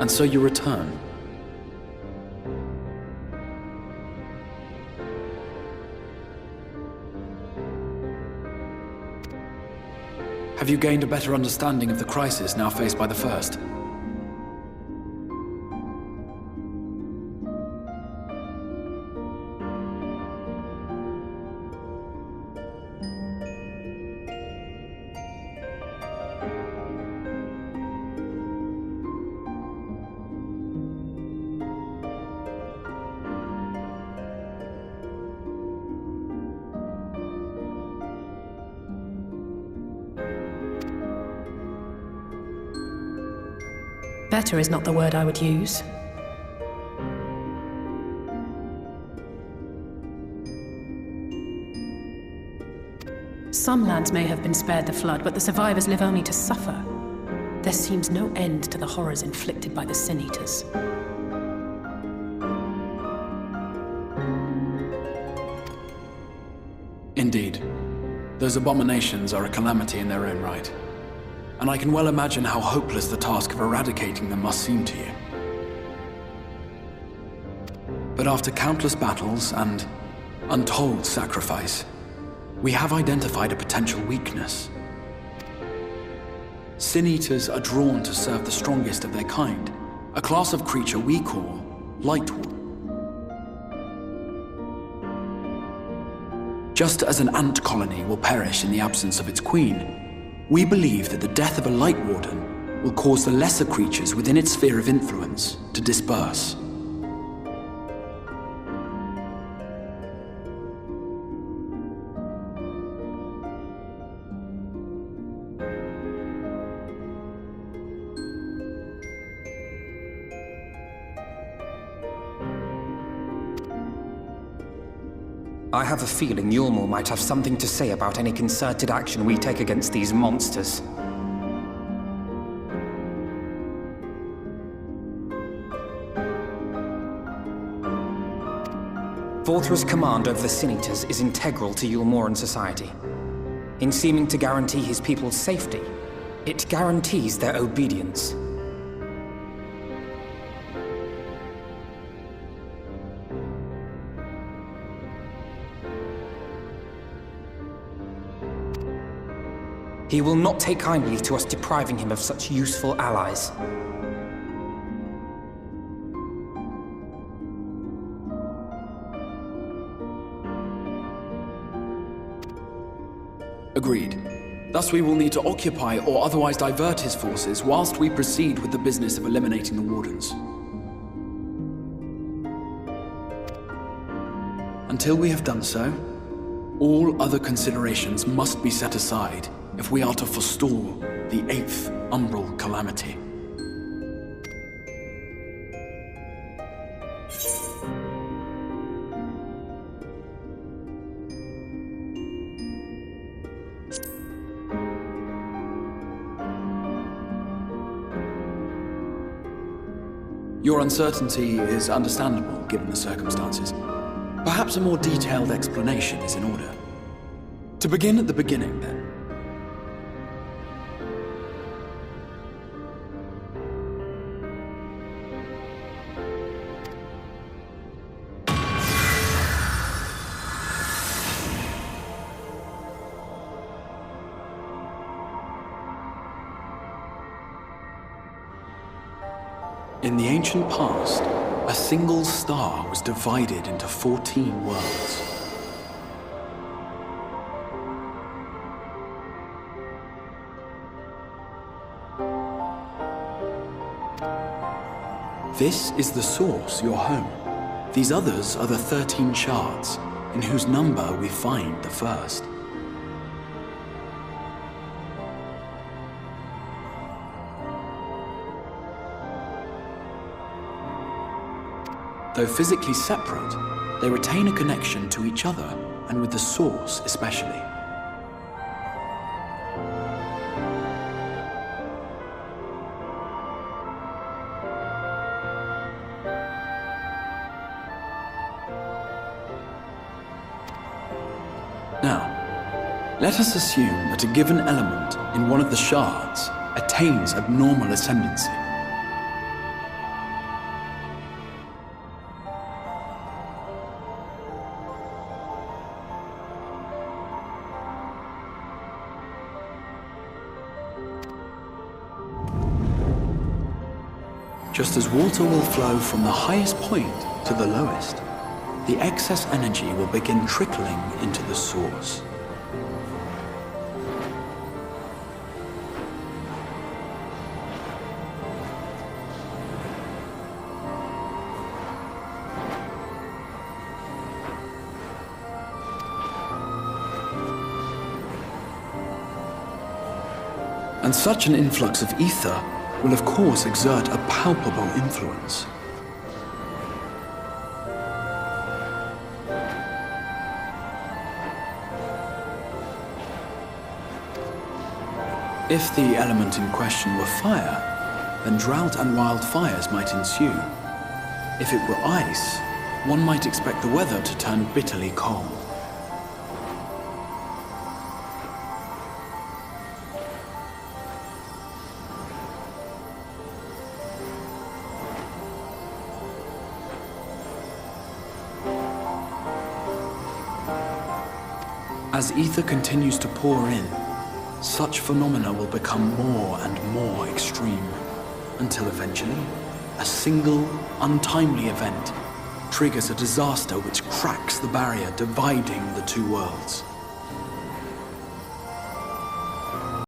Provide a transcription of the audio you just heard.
And so you return. Have you gained a better understanding of the crisis now faced by the First? Better is not the word I would use. Some lands may have been spared the flood, but the survivors live only to suffer. There seems no end to the horrors inflicted by the Sin Eaters. Indeed. Those abominations are a calamity in their own right. And I can well imagine how hopeless the task of eradicating them must seem to you. But after countless battles and untold sacrifice, we have identified a potential weakness. Sin Eaters are drawn to serve the strongest of their kind, a class of creature we call Lightwood. Just as an ant colony will perish in the absence of its queen, we believe that the death of a Light Warden will cause the lesser creatures within its sphere of influence to disperse. I have a feeling Yulmore might have something to say about any concerted action we take against these monsters. Volthra's command over the Sin Eaters is integral to Yulmoran society. In seeming to guarantee his people's safety, it guarantees their obedience. He will not take kindly to us depriving him of such useful allies. Agreed. Thus we will need to occupy or otherwise divert his forces whilst we proceed with the business of eliminating the Wardens. Until we have done so, all other considerations must be set aside if we are to forestall the 8th Umbral Calamity. Your uncertainty is understandable given the circumstances. Perhaps a more detailed explanation is in order. To begin at the beginning, then. In the ancient past, a single star was divided into 14 worlds. This is the source, your home. These others are the 13 shards, in whose number we find the first. Though physically separate, they retain a connection to each other, and with the source especially. Now, let us assume that a given element in one of the shards attains abnormal ascendancy. Just as water will flow from the highest point to the lowest, the excess energy will begin trickling into the source. And such an influx of ether will of course exert a palpable influence. If the element in question were fire, then drought and wildfires might ensue. If it were ice, one might expect the weather to turn bitterly cold. As ether continues to pour in, such phenomena will become more and more extreme, until eventually, a single, untimely event triggers a disaster which cracks the barrier dividing the two worlds.